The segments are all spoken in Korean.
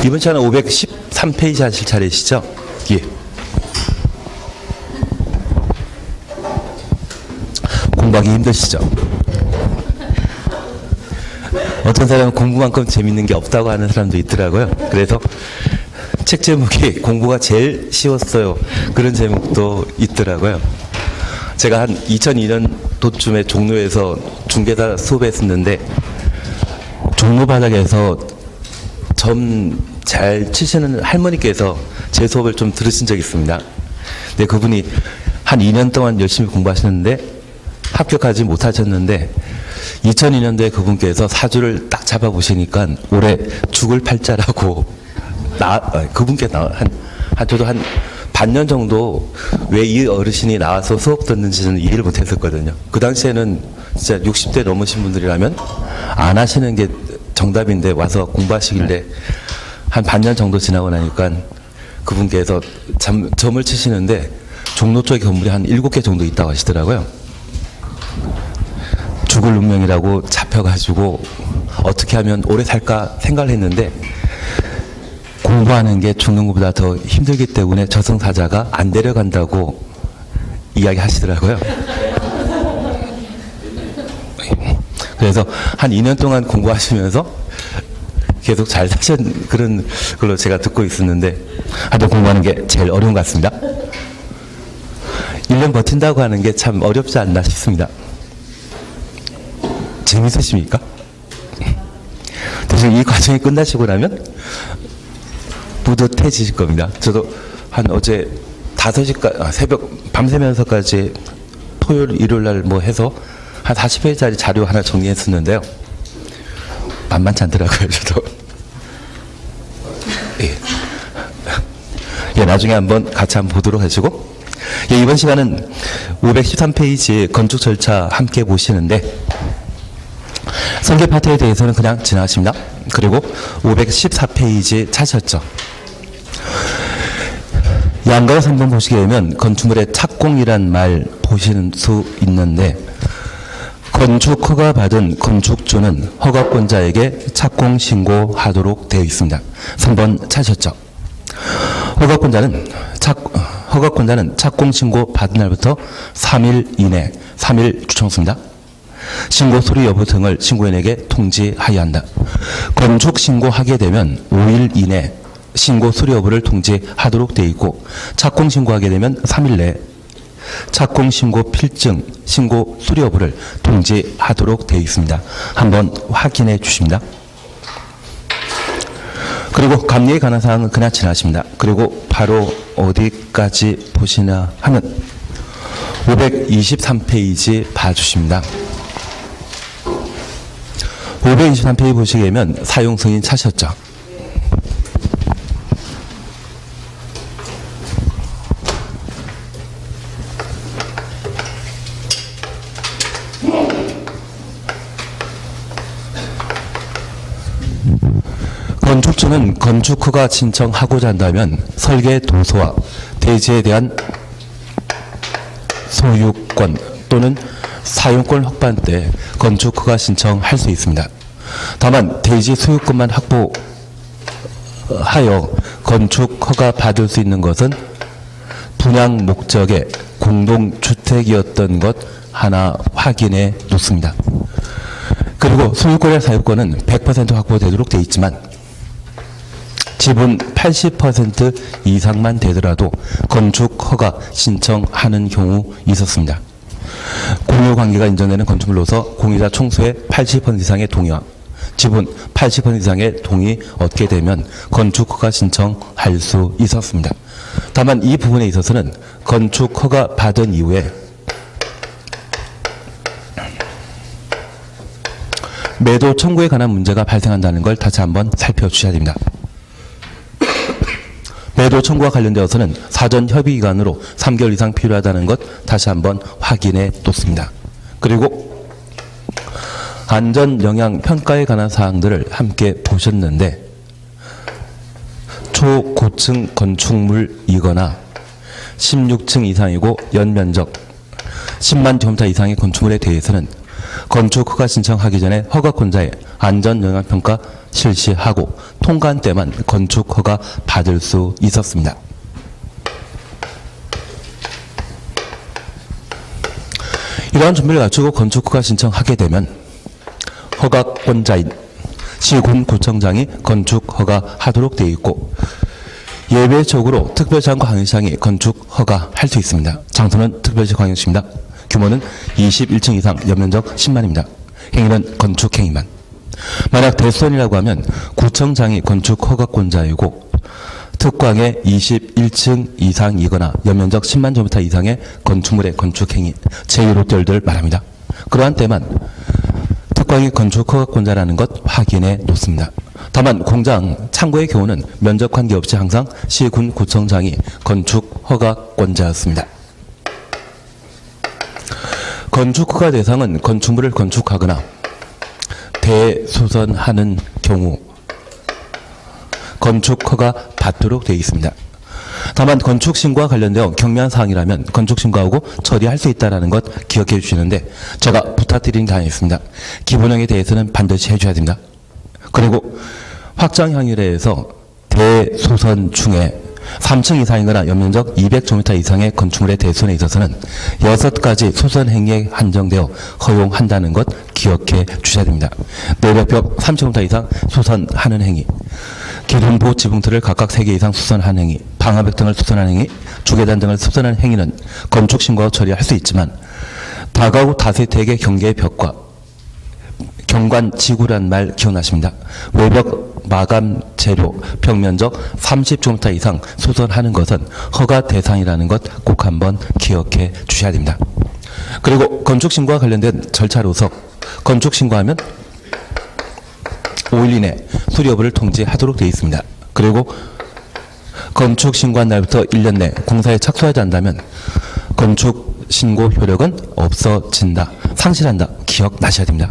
이번 시간은 513페이지 하실 차례시죠? 예. 공부하기 힘드시죠? 어떤 사람은 공부만큼 재밌는 게 없다고 하는 사람도 있더라고요. 그래서 책 제목이 공부가 제일 쉬웠어요. 그런 제목도 있더라고요. 제가 한 2002년도쯤에 종로에서 중개사 수업했었는데 종로 바닥에서 점 잘 치시는 할머니께서 제 수업을 좀 들으신 적이 있습니다. 근데 그분이 한 2년 동안 열심히 공부하시는데 합격하지 못하셨는데 2002년도에 그분께서 사주를 딱 잡아보시니까 올해 죽을 팔자라고 그분께 저도 한 반년 정도 왜 이 어르신이 나와서 수업 듣는지는 이해를 못했었거든요. 그 당시에는 진짜 60대 넘으신 분들이라면 안 하시는 게 정답인데 와서 공부하시길래 한 반년 정도 지나고 나니까 그분께서 점을 치시는데 종로 쪽에 건물이 한 7개 정도 있다고 하시더라고요. 죽을 운명이라고 잡혀가지고 어떻게 하면 오래 살까 생각을 했는데 공부하는 게 죽는 것보다 더 힘들기 때문에 저승사자가 안 데려간다고 이야기 하시더라고요. 그래서 한 2년 동안 공부하시면서 계속 잘 사신 그런 걸로 제가 듣고 있었는데 하여튼 공부하는 게 제일 어려운 것 같습니다. 1년 버틴다고 하는 게 참 어렵지 않나 싶습니다. 재밌으십니까? 대신 이 과정이 끝나시고 나면 뿌듯해지실 겁니다. 저도 한 어제 5시까지 새벽 밤새면서까지 토요일 일요일 날 뭐 해서 한 40페이지짜리 자료 하나 정리했었는데요. 만만치 않더라고요. 저도. 예. 예, 나중에 한번 같이 한번 보도록 하시고 예, 이번 시간은 513페이지 건축 절차 함께 보시는데 설계 파트에 대해서는 그냥 지나가십니다. 그리고 514페이지 찾으셨죠? 양가로 3번 보시게 되면 건축물의 착공이란 말 보시는 수 있는데 건축 허가 받은 건축주는 허가권자에게 착공 신고하도록 되어 있습니다. 3번 찾으셨죠? 허가권자는 착공 신고 받은 날부터 3일 이내, 3일 추정수입니다. 신고 수리 여부 등을 신고인에게 통지하여야 한다. 건축 신고하게 되면 5일 이내 신고 수리 여부를 통지하도록 되어 있고 착공 신고하게 되면 3일 내에 착공 신고 필증, 신고 수리 여부를 통지하도록 되어 있습니다. 한번 확인해 주십니다. 그리고 감리에 관한 사항은 그냥 지나십니다. 그리고 바로 어디까지 보시나 하면 523페이지 봐주십니다. 523페이지 보시게 되면 사용 승인 찾으셨죠? 건축주는 건축허가 신청하고자 한다면 설계 도서와 대지에 대한 소유권 또는 사용권 확보한 때 건축허가 신청할 수 있습니다. 다만 대지 소유권만 확보하여 건축허가 받을 수 있는 것은 분양 목적의 공동주택이었던 것 하나 확인해 놓습니다. 그리고 소유권의 사유권은 100% 확보되도록 되어 있지만 지분 80% 이상만 되더라도 건축허가 신청하는 경우 있었습니다. 공유관계가 인정되는 건축물로서 공유자 총수의 80% 이상의 동의와 지분 80% 이상의 동의 얻게 되면 건축허가 신청할 수 있었습니다. 다만 이 부분에 있어서는 건축허가 받은 이후에 매도 청구에 관한 문제가 발생한다는 걸 다시 한번 살펴주셔야 됩니다. 매도 청구와 관련되어서는 사전 협의 기간으로 3개월 이상 필요하다는 것 다시 한번 확인해 놓습니다. 그리고 안전 영향 평가에 관한 사항들을 함께 보셨는데 초고층 건축물이거나 16층 이상이고 연면적 10만 제곱미터 이상의 건축물에 대해서는 건축허가 신청하기 전에 허가권자의 안전 영향 평가 실시하고 통과한 때만 건축 허가 받을 수 있었습니다. 이러한 준비를 갖추고 건축 허가 신청하게 되면 허가권자인 시군구청장이 건축 허가하도록 되어 있고, 예외적으로 특별시장과 광역시장이 건축 허가할 수 있습니다. 장소는 특별시 광역시입니다. 규모는 21층 이상, 연면적 10만입니다. 행위는 건축행위만. 만약 대수원이라고 하면 구청장이 건축 허가권자이고 특광의 21층 이상이거나 연면적 10만 제곱미터 이상의 건축물의 건축행위, 제1호 말합니다. 그러한 때만 특광이 건축 허가권자라는 것 확인해 놓습니다. 다만 공장, 창고의 경우는 면적 관계없이 항상 시군 구청장이 건축 허가권자였습니다. 건축 허가 대상은 건축물을 건축하거나 대수선하는 경우 건축 허가 받도록 되어 있습니다. 다만 건축 신고와 관련되어 경미한 사항이라면 건축 신고하고 처리할 수 있다는 것 기억해 주시는데, 제가 부탁드리는 게 하나 있습니다. 기본형에 대해서는 반드시 해줘야 됩니다. 그리고 확장 향유례에서 대수선 중에 3층 이상이거나 연면적 200제곱미터 이상의 건축물의 대수선에 있어서는 6가지 수선 행위에 한정되어 허용한다는 것 기억해 주셔야 됩니다. 내력벽 3제곱미터 이상 수선하는 행위, 기둥부 지붕틀을 각각 3개 이상 수선하는 행위, 방화벽 등을 수선하는 행위, 주계단 등을 수선하는 행위는 건축 신고하고 처리할 수 있지만, 다가구 다세택의 경계의 벽과 경관 지구란 말 기억나십니다. 외벽 마감 재료 벽면적 30제곱미터 이상 수선하는 것은 허가 대상이라는 것 꼭 한번 기억해 주셔야 됩니다. 그리고 건축 신고와 관련된 절차로서 건축 신고하면 5일 이내 수리 여부를 통지하도록 되어 있습니다. 그리고 건축 신고한 날부터 1년 내 공사에 착수하지 않는다면 건축 신고 효력은 없어진다, 상실한다, 기억나셔야 됩니다.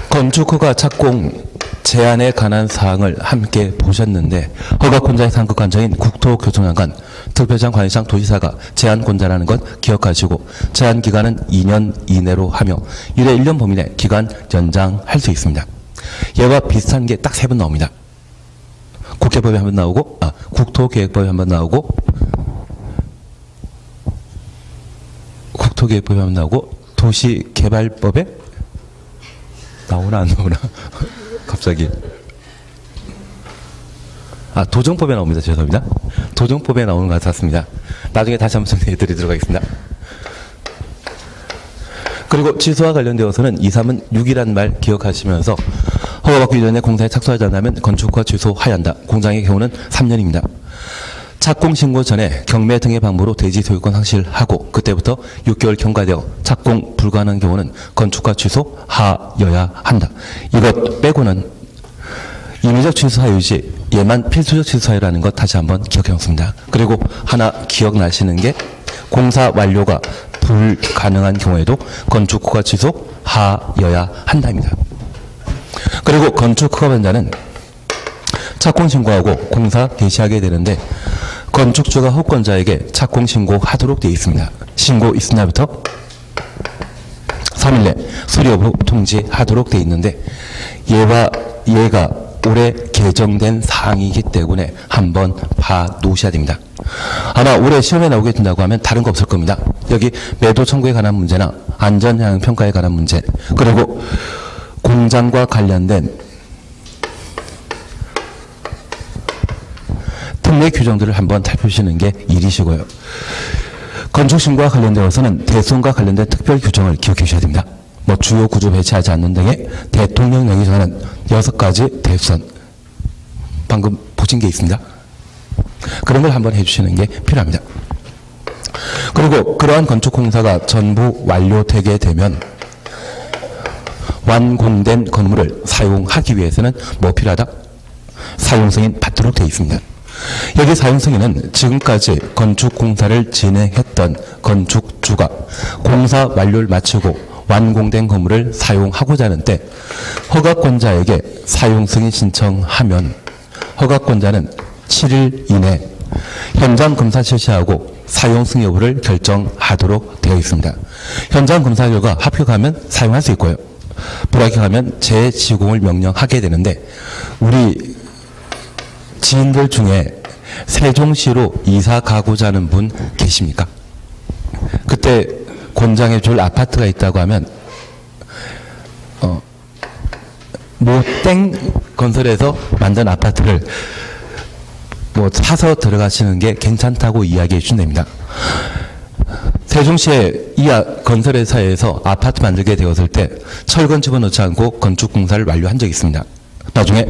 건축허가 착공 제한에 관한 사항을 함께 보셨는데, 허가권자의 상급관청인 국토교통장관, 특별시장, 광역시장, 도지사가 제한권자라는 것 기억하시고 제한기간은 2년 이내로 하며 유례 1년 범위 내 기간 연장할 수 있습니다. 얘와 비슷한 게 딱 3번 나옵니다. 국회법에 한 번 나오고, 국토계획법에 한 번 나오고, 국토계획법에 한 번 나오고, 도시개발법에 나오나 안 나오나 갑자기 도정법에 나옵니다. 죄송합니다. 도정법에 나오는 것 같았습니다. 나중에 다시 한번 정리해 드리도록 하겠습니다. 그리고 취소와 관련되어서는 2, 3은 6이란 말 기억하시면서 허가받고 1년에 공사에 착수하지 않으면 건축허가 취소하여야 한다. 공장의 경우는 3년입니다. 착공 신고 전에 경매 등의 방법으로 대지 소유권 상실하고 그때부터 6개월 경과되어 착공 불가능한 경우는 건축허가 취소하여야 한다. 이것 빼고는 임의적 취소하여 시 예만 필수적 취소하여라는 것 다시 한번 기억해 놓습니다. 그리고 하나 기억나시는 게 공사 완료가 불가능한 경우에도 건축허가 취소하여야 한다입니다. 그리고 건축허가 변자는 착공 신고하고 공사 개시하게 되는데 건축주가 허권자에게 착공 신고하도록 되어 있습니다. 신고 있은 날부터 3일 내 수리 여부 통지하도록 되어 있는데, 얘가 올해 개정된 사항이기 때문에 한번 봐 놓으셔야 됩니다. 아마 올해 시험에 나오게 된다고 하면 다른 거 없을 겁니다. 여기 매도 청구에 관한 문제나 안전영향평가에 관한 문제, 그리고 공장과 관련된 특례 규정들을 한번 살펴보시는 게 일이시고요. 건축신고와 관련되어서는 대수원과 관련된 특별 규정을 기억해 주셔야 됩니다. 주요 구조 배치하지 않는 등의 대통령령이 정하는 6가지 대수원, 방금 보신 게 있습니다. 그런 걸 한번 해주시는 게 필요합니다. 그리고 그러한 건축공사가 전부 완료되게 되면 완공된 건물을 사용하기 위해서는 뭐 필요하다? 사용승인 받도록 되어 있습니다. 여기 사용승인은 지금까지 건축공사를 진행했던 건축주가 공사 완료를 마치고 완공된 건물을 사용하고자 하는 때 허가권자에게 사용승인 신청하면 허가권자는 7일 이내 현장 검사 실시하고 사용 승인 여부를 결정하도록 되어 있습니다. 현장 검사 결과 합격하면 사용할 수 있고요. 불합격하면 재시공을 명령하게 되는데 우리 지인들 중에 세종시로 이사 가고자 하는 분 계십니까? 그때 권장해 줄 아파트가 있다고 하면 뭐 땡 건설에서 만든 아파트를 뭐 사서 들어가시는 게 괜찮다고 이야기해 준답니다. 세종시의 이 건설회사에서 아파트 만들게 되었을 때 철근 집어넣지 않고 건축공사를 완료한 적이 있습니다. 나중에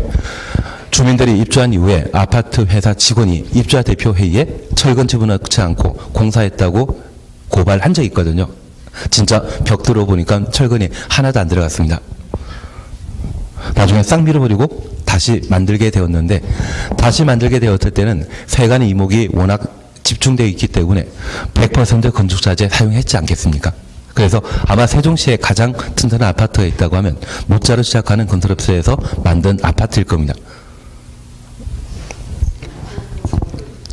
주민들이 입주한 이후에 아파트 회사 직원이 입주자 대표 회의에 철근 집어넣지 않고 공사했다고 고발한 적이 있거든요. 진짜 벽 들어보니까 철근이 하나도 안 들어갔습니다. 나중에 싹 밀어버리고 다시 만들게 되었는데, 다시 만들게 되었을 때는 세간의 이목이 워낙 집중되어 있기 때문에 100% 건축자재 사용했지 않겠습니까? 그래서 아마 세종시에 가장 튼튼한 아파트가 있다고 하면 모자로 시작하는 건설업소에서 만든 아파트일 겁니다.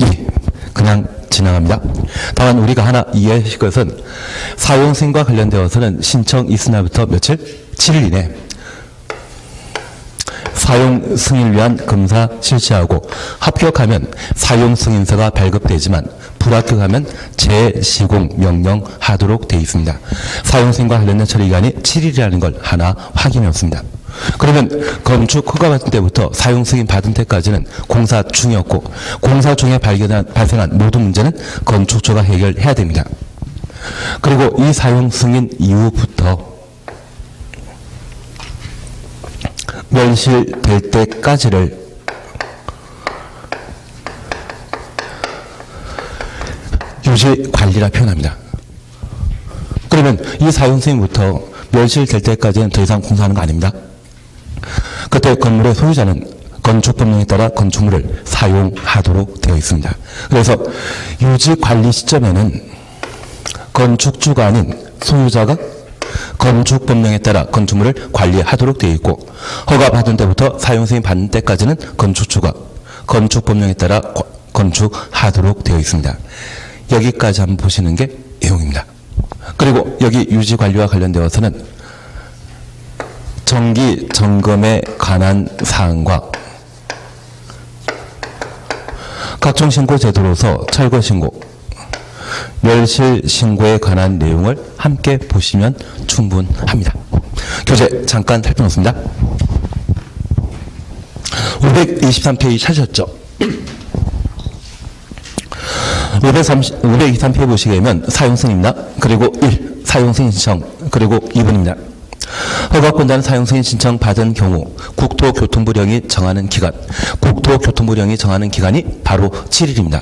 예, 그냥 진행합니다. 다만 우리가 하나 이해하실 것은 사용 승인과 관련되어서는 신청 이튿날부터 며칠? 7일 이내 사용 승인을 위한 검사 실시하고 합격하면 사용 승인서가 발급되지만 불합격하면 재시공 명령하도록 되어 있습니다. 사용 승인과 관련된 처리 기간이 7일이라는 걸 하나 확인해왔습니다. 그러면 건축 허가 받을 때부터 사용 승인 받은 때까지는 공사 중이었고, 공사 중에 발생한 모든 문제는 건축주가 해결해야 됩니다. 그리고 이 사용 승인 이후부터 멸실될 때까지를 유지 관리라 표현합니다. 그러면 이 사용 승인부터 멸실될 때까지는 더 이상 공사하는 거 아닙니다. 그때 건물의 소유자는 건축법령에 따라 건축물을 사용하도록 되어 있습니다. 그래서 유지 관리 시점에는 건축주가 아닌 소유자가 건축법령에 따라 건축물을 관리하도록 되어 있고, 허가 받은 때부터 사용 승인 받는 때까지는 건축주가 건축법령에 따라 건축하도록 되어 있습니다. 여기까지 한번 보시는 게 내용입니다. 그리고 여기 유지 관리와 관련되어서는 정기 점검에 관한 사항과 각종 신고 제도로서 철거 신고, 멸실 신고에 관한 내용을 함께 보시면 충분합니다. 교재 잠깐 살펴놓습니다. 523페이지 찾으셨죠? 523페이지 보시게 되면 사용승인입니다. 그리고 1. 사용승인 신청, 그리고 2번입니다. 허가권자는 사용승인 신청 받은 경우 국토교통부령이 정하는 기간, 국토교통부령이 정하는 기간이 바로 7일입니다.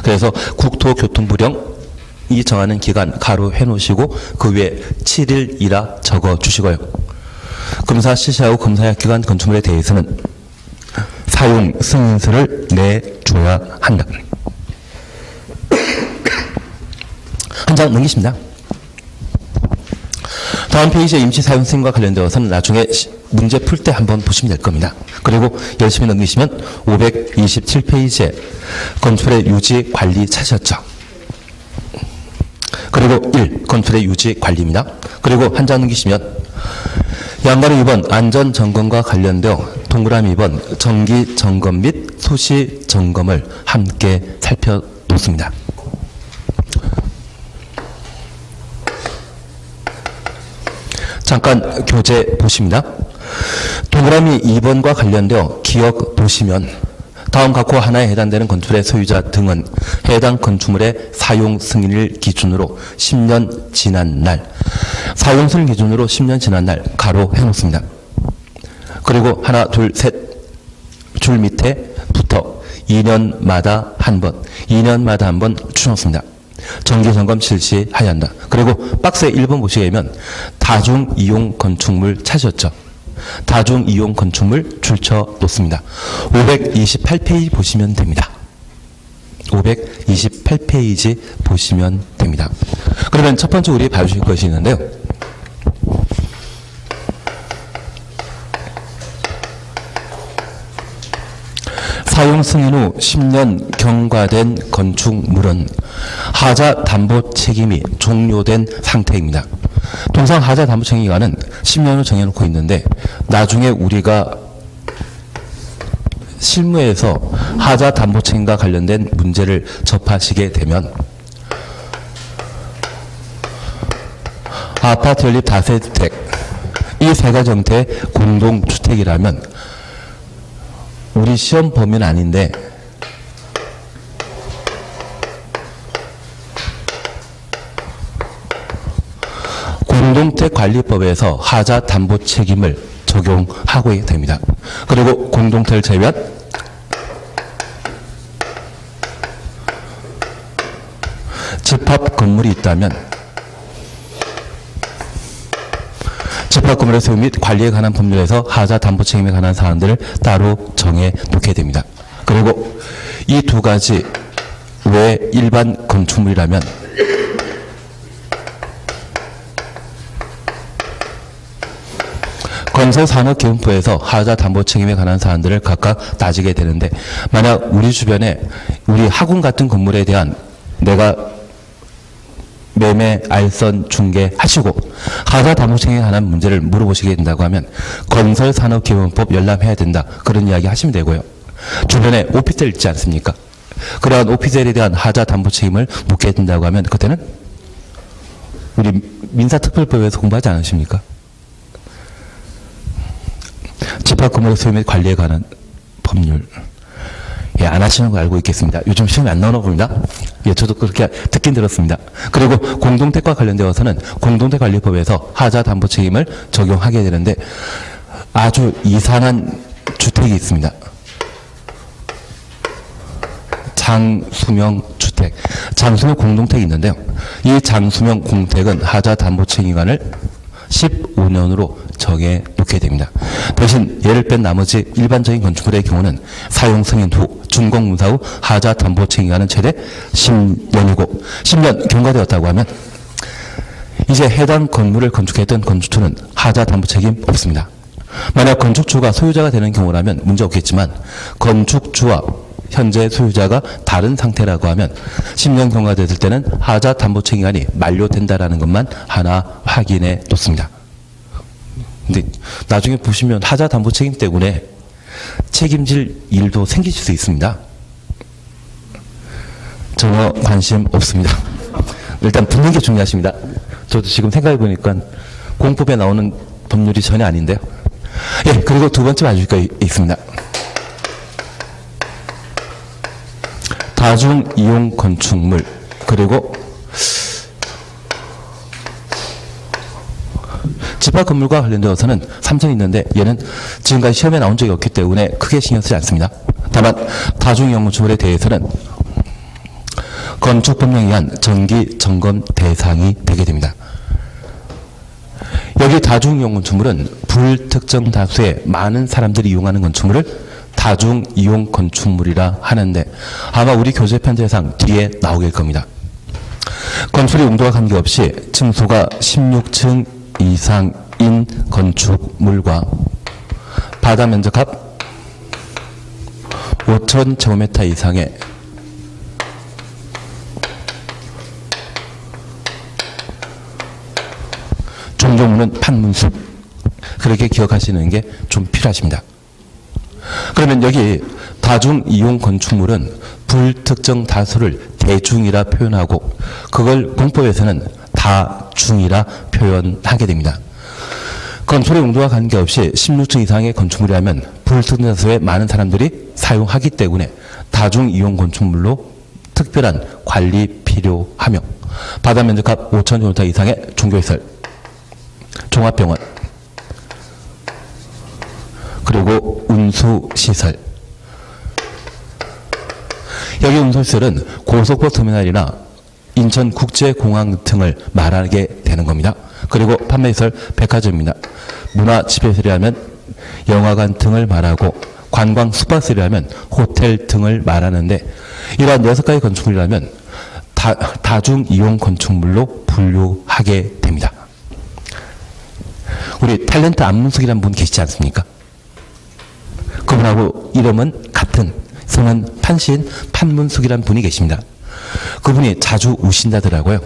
그래서 국토교통부령이 정하는 기간 가로 해놓으시고 그 위에 7일이라 적어주시고요. 검사 실시하고 검사약 기간 건축물에 대해서는 사용 승인서를 내줘야 한다. 한 장 넘기십니다. 다음 페이지의 임시 사용 승인과 관련되어서는 나중에 문제 풀 때 한번 보시면 될 겁니다. 그리고 열심히 넘기시면 527페이지에 건축물의 유지 관리 찾으셨죠. 그리고 1. 건축물의 유지 관리입니다. 그리고 한 장 넘기시면 양가로 2번 안전점검과 관련되어 동그라미 2번 정기점검 및 수시점검을 함께 살펴놓습니다. 잠깐 교재 보십니다. 동그라미 2번과 관련되어 기억 보시면 다음 각호 하나에 해당되는 건축물의 소유자 등은 해당 건축물의 사용 승인을 기준으로 10년 지난 날, 사용 승인 기준으로 10년 지난 날 가로 해놓습니다. 그리고 하나, 둘, 셋 줄 밑에 붙어 2년마다 한 번, 2년마다 한 번 추놓습니다. 정기점검 실시해야 한다. 그리고 박스에 1번 보시게 되면 다중이용 건축물 찾으셨죠. 다중이용 건축물 줄쳐 놓습니다. 528페이지 보시면 됩니다. 528페이지 보시면 됩니다. 그러면 첫 번째 우리 봐주실 것이 있는데요. 사용 승인 후 10년 경과된 건축물은 하자 담보 책임이 종료된 상태입니다. 통상 하자 담보 책임 기간은 10년을 정해놓고 있는데 나중에 우리가 실무에서 하자 담보 책임과 관련된 문제를 접하시게 되면 아파트 연립 다세주택 이 세 가지 형태의 공동주택이라면 우리 시험 범위는 아닌데 공동택관리법에서 하자 담보 책임을 적용하고 됩니다. 그리고 공동택을 제외한 집합 건물이 있다면 집합 건물의 소유 및 관리에 관한 법률에서 하자 담보 책임에 관한 사항들을 따로 정해 놓게 됩니다. 그리고 이 두 가지 외 일반 건축물이라면 건설산업기본부에서 하자 담보 책임에 관한 사안들을 각각 따지게 되는데, 만약 우리 주변에 우리 학원 같은 건물에 대한 내가 매매, 알선, 중개 하시고 하자 담보 책임에 관한 문제를 물어보시게 된다고 하면 건설산업기본법 열람해야 된다, 그런 이야기 하시면 되고요. 주변에 오피스텔 있지 않습니까? 그러한 오피스텔에 대한 하자 담보 책임을 묻게 된다고 하면 그때는 우리 민사특별법에서 공부하지 않으십니까? 집합건물의 소유 및 관리에 관한 법률. 예, 안 하시는 거 알고 있겠습니다. 요즘 시험에 안 나오나 봅니다. 예, 저도 그렇게 듣긴 들었습니다. 그리고 공동택과 관련되어서는 공동택관리법에서 하자 담보 책임을 적용하게 되는데 아주 이상한 주택이 있습니다. 장수명 주택, 장수명 공동택이 있는데요. 이 장수명 공택은 하자 담보 책임 기간을 15년으로 정해 놓게 됩니다. 대신 예를 뺀 나머지 일반적인 건축물의 경우는 사용 승인 후 준공문사 후 하자 담보 책임 기간은 최대 10년이고 10년 경과되었다고 하면 이제 해당 건물을 건축했던 건축주는 하자 담보 책임 없습니다. 만약 건축주가 소유자가 되는 경우라면 문제 없겠지만 건축주와 현재 소유자가 다른 상태라고 하면 10년 경과됐을 때는 하자 담보 책임 기간이 만료된다라는 것만 하나 확인해 놓습니다. 근데 나중에 보시면 하자 담보 책임 때문에 책임질 일도 생기실 수 있습니다. 전혀 관심 없습니다. 일단 붙는 게 중요하십니다. 저도 지금 생각해 보니까 공법에 나오는 법률이 전혀 아닌데요. 예, 그리고 두 번째 봐줄 거 있습니다. 다중 이용 건축물, 그리고 집합 건물과 관련되어서는 3선이 있는데 얘는 지금까지 시험에 나온 적이 없기 때문에 크게 신경 쓰지 않습니다. 다만 다중 이용 건축물에 대해서는 건축법령에 의한 정기 점검 대상이 되게 됩니다. 여기 다중 이용 건축물은 불특정 다수의 많은 사람들이 이용하는 건축물을 다중 이용 건축물이라 하는데 아마 우리 교재 편제상 뒤에 나오게 될 겁니다. 건축의 용도와 관계없이 층수가 16층 이상인 건축물과 바다 면적합 5,000제곱미터 이상의 종조물은 판문숲, 그렇게 기억하시는 게 좀 필요하십니다. 그러면 여기 다중 이용 건축물은 불특정 다수를 대중이라 표현하고 그걸 공법에서는 다중이라 표현하게 됩니다. 건축의 용도와 관계없이 16층 이상의 건축물이라면 불특정 다수의 많은 사람들이 사용하기 때문에 다중 이용 건축물로 특별한 관리 필요하며 바다 면적합 5,000제곱미터 이상의 종교시설, 종합병원, 그리고 운수시설. 여기 운수시설은 고속버스 터미널이나 인천국제공항 등을 말하게 되는 겁니다. 그리고 판매시설 백화점입니다. 문화집회시설이라면 영화관 등을 말하고 관광 숙박시설이라면 호텔 등을 말하는데 이러한 6가지 건축물이라면 다중 이용 건축물로 분류하게 됩니다. 우리 탤런트 안문숙이라는 분 계시지 않습니까? 그분하고 이름은 같은 성은 판시인 판문숙이라는 분이 계십니다. 그분이 자주 우신다더라고요.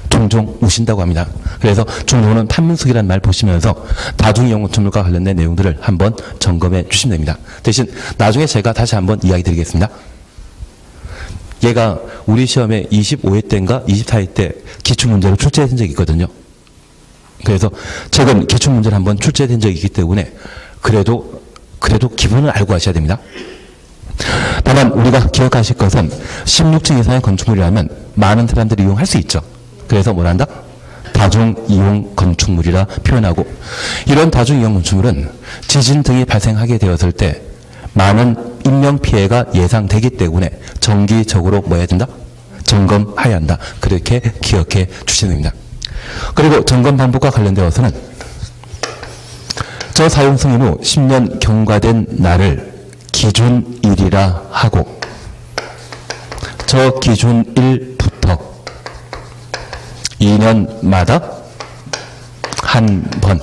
종종 우신다고 합니다. 그래서 종로는 판문숙이라는 말 보시면서 다중이용건축물과 관련된 내용들을 한번 점검해 주시면 됩니다. 대신 나중에 제가 다시 한번 이야기 드리겠습니다. 얘가 우리 시험에 25회 때인가 24회 때 기출문제로 출제된 적이 있거든요. 그래서 최근 기출문제를 한번 출제된 적이 있기 때문에 그래도 기본을 알고 하셔야 됩니다. 다만 우리가 기억하실 것은 16층 이상의 건축물이라면 많은 사람들이 이용할 수 있죠. 그래서 뭐란다? 다중이용 건축물이라 표현하고, 이런 다중이용 건축물은 지진 등이 발생하게 되었을 때 많은 인명피해가 예상되기 때문에 정기적으로 뭐 해야 된다? 점검해야 한다. 그렇게 기억해 주시면 됩니다. 그리고 점검 방법과 관련되어서는 저 사용 승인 후 10년 경과된 날을 기준일이라 하고, 저 기준일부터 2년마다 한 번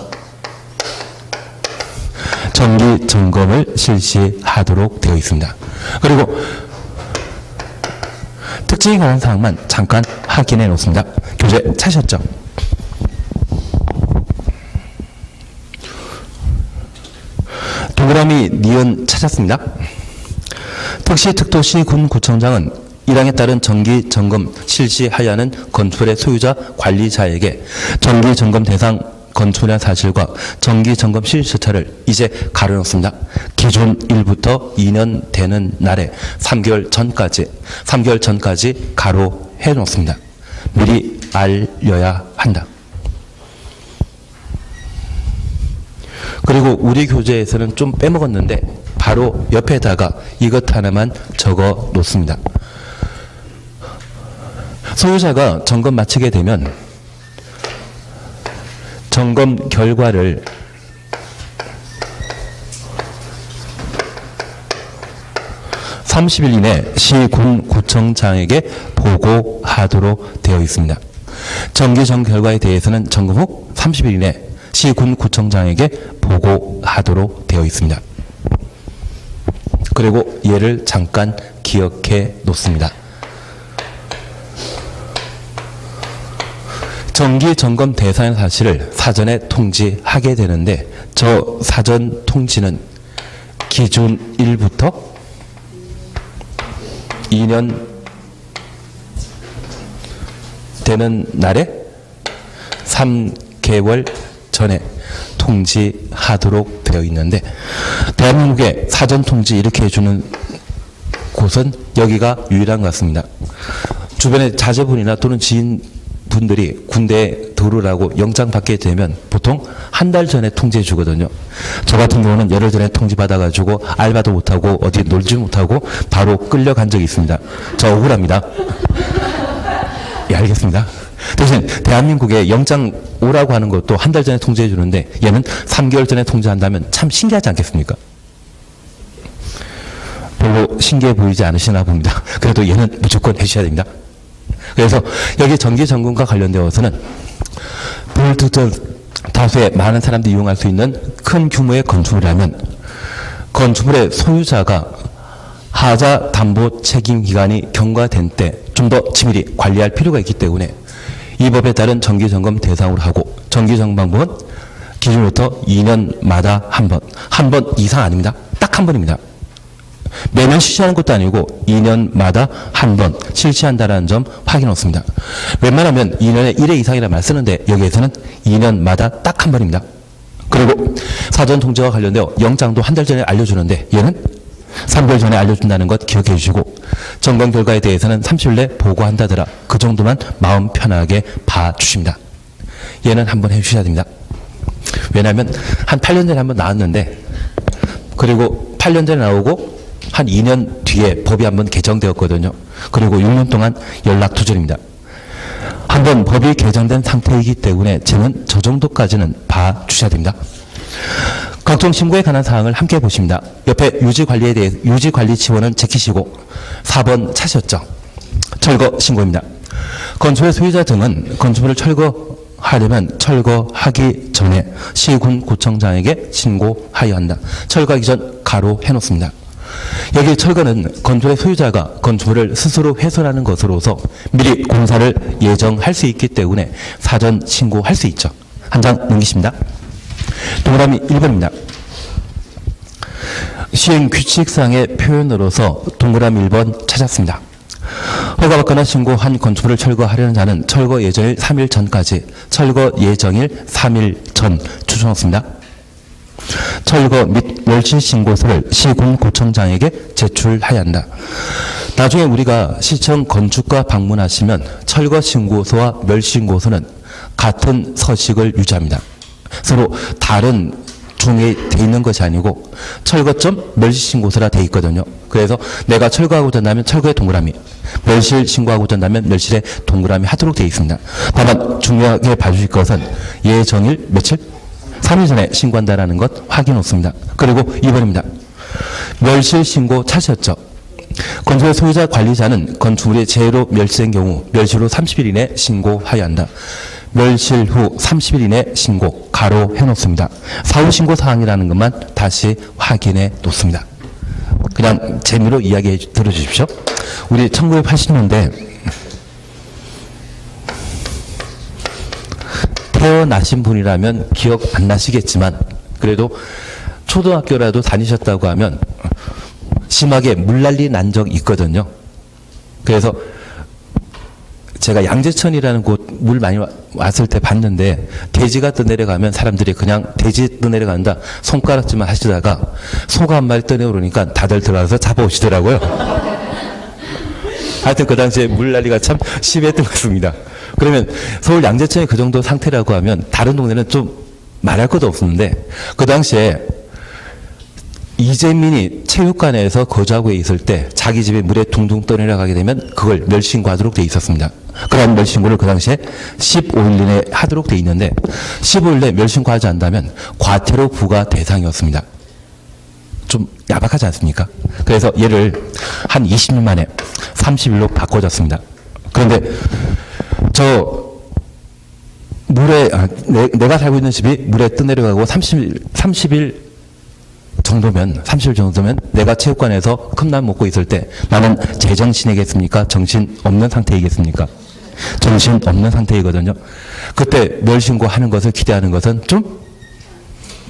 정기 점검을 실시하도록 되어 있습니다. 그리고 특징에 관한 사항만 잠깐 확인해 놓습니다. 교재 찾으셨죠? 동그라미 니은 찾았습니다. 특시, 특도시, 군, 구청장은 1항에 따른 정기 점검 실시하여야 하는 건축물의 소유자, 관리자에게 정기 점검 대상 건축물의 사실과 정기 점검 실시 절차를 이제 가려놓습니다. 기준일부터 2년 되는 날에 3개월 전까지 가로해 놓습니다. 미리 알려야 한다. 그리고 우리 교재에서는 좀 빼먹었는데 바로 옆에다가 이것 하나만 적어 놓습니다. 소유자가 점검 마치게 되면 점검 결과를 (30일) 이내 시, 군, 구청장에게 보고하도록 되어 있습니다. 정기 점검 결과에 대해서는 점검 후 30일 이내 시, 군, 구청장에게 보고하도록 되어 있습니다. 그리고 얘를 잠깐 기억해 놓습니다. 정기 점검 대상의 사실을 사전에 통지하게 되는데, 저 사전 통지는 기준일부터 2년 되는 날에 3개월 전에 통지하도록 되어 있는데, 대한민국에 사전 통지 이렇게 해주는 곳은 여기가 유일한 것 같습니다. 주변에 자제분이나 또는 지인분들이 군대에 들어오라고 영장 받게 되면 보통 한 달 전에 통지해 주거든요. 저 같은 경우는 열흘 전에 통지받아가지고 알바도 못하고 어디 놀지 못하고 바로 끌려간 적이 있습니다. 저 억울합니다. 예, 알겠습니다. 대신 대한민국에 영장 오라고 하는 것도 한 달 전에 통지해 주는데 얘는 3개월 전에 통지한다면 참 신기하지 않겠습니까? 별로 신기해 보이지 않으시나 봅니다. 그래도 얘는 무조건 해주셔야 됩니다. 그래서 여기 정기 점검과 관련되어서는 불특정 다수의 많은 사람들이 이용할 수 있는 큰 규모의 건축물이라면 건축물의 소유자가 하자 담보 책임 기간이 경과된 때 좀 더 치밀히 관리할 필요가 있기 때문에 이 법에 따른 정기 점검 대상으로 하고, 정기 점검 방법은 기준부터 2년마다 한 번 이상 아닙니다. 딱 한 번입니다. 매년 실시하는 것도 아니고 2년마다 한 번 실시한다는 점 확인 없습니다. 웬만하면 2년에 1회 이상이라는 말 쓰는데 여기에서는 2년마다 딱 한 번입니다. 그리고 사전 통지와 관련되어 영장도 한 달 전에 알려주는데 얘는 3개월 전에 알려준다는 것 기억해 주시고, 점검 결과에 대해서는 30일 내 보고한다더라. 그 정도만 마음 편하게 봐주십니다. 얘는 한번 해주셔야 됩니다. 왜냐하면 한 8년 전에 한번 나왔는데, 그리고 8년 전에 나오고 한 2년 뒤에 법이 한번 개정되었거든요. 그리고 6년 동안 연락 두절입니다. 한번 법이 개정된 상태이기 때문에 저는 저 정도까지는 봐주셔야 됩니다. 각종 신고에 관한 사항을 함께 보십니다. 옆에 유지관리에 대해 유지관리 지원은 제키시고 4번 차셨죠. 철거 신고입니다. 건축의 소유자 등은 건축물을 철거 철거하려면 철거하기 전에 시군구청장에게 신고하여야 한다. 철거하기 전 가로 해놓습니다. 여기 철거는 건축의 소유자가 건축물을 스스로 훼손하는 것으로서 미리 공사를 예정할 수 있기 때문에 사전 신고할 수 있죠. 한 장 넘기십니다. 동그라미 1번입니다. 시행 규칙상의 표현으로서 동그라미 1번 찾았습니다. 허가받거나 신고한 건축물을 철거하려는 자는 철거 예정일 3일 전까지, 철거 예정일 3일 전 추천했습니다. 철거 및 멸실 신고서를 시군구청장에게 제출해야 한다. 나중에 우리가 시청 건축가 방문하시면 철거 신고서와 멸실 신고서는 같은 서식을 유지합니다. 서로 다른 종이에 돼 있는 것이 아니고 철거점 멸실 신고서라 돼 있거든요. 그래서 내가 철거하고자 한다면 철거의 동그라미, 멸실 신고하고자 한다면 멸실의 동그라미 하도록 되어 있습니다. 다만 중요하게 봐주실 것은 예정일 며칠? 3일 전에 신고한다라는 것 확인 없습니다. 그리고 2번입니다. 멸실 신고 찾으셨죠? 건축의 소유자 관리자는 건축물이 재해로 멸실된 경우 멸실 후 30일 이내 신고하여야 한다. 멸실 후 30일 이내 신고 가로 해놓습니다. 사후 신고 사항이라는 것만 다시 확인해 놓습니다. 그냥 재미로 이야기 들어주십시오. 우리 1980년대 태어나신 분이라면 기억 안 나시겠지만 그래도 초등학교라도 다니셨다고 하면 심하게 물난리 난 적 있거든요. 그래서 제가 양재천이라는 곳 물 많이 왔을 때 봤는데 돼지가 떠내려가면 사람들이 그냥 돼지 떠내려간다 손가락질만 하시다가 소가 한 마리 떠내려오니까 다들 들어가서 잡아오시더라고요. 하여튼 그 당시에 물난리가 참 심했던 것 같습니다. 그러면 서울 양재천이 그 정도 상태라고 하면 다른 동네는 좀 말할 것도 없었는데 그 당시에 이재민이 체육관에서 거주하고 있을 때 자기 집에 물에 둥둥 떠내려가게 되면 그걸 멸신고하도록 돼 있었습니다. 그런 멸신고를 그 당시에 15일 내에 하도록 돼 있는데 15일 내에 멸신고하지 않는다면 과태료 부과 대상이었습니다. 좀 야박하지 않습니까? 그래서 얘를 한 20년 만에 30일로 바꿔줬습니다. 그런데 저 물에 내가 살고 있는 집이 물에 떠내려가고 30일 정도면 내가 체육관에서 컵라면 먹고 있을 때 나는 제정신이겠습니까? 정신 없는 상태이겠습니까? 정신 없는 상태이거든요. 그때 멸신고하는 것을 기대하는 것은 좀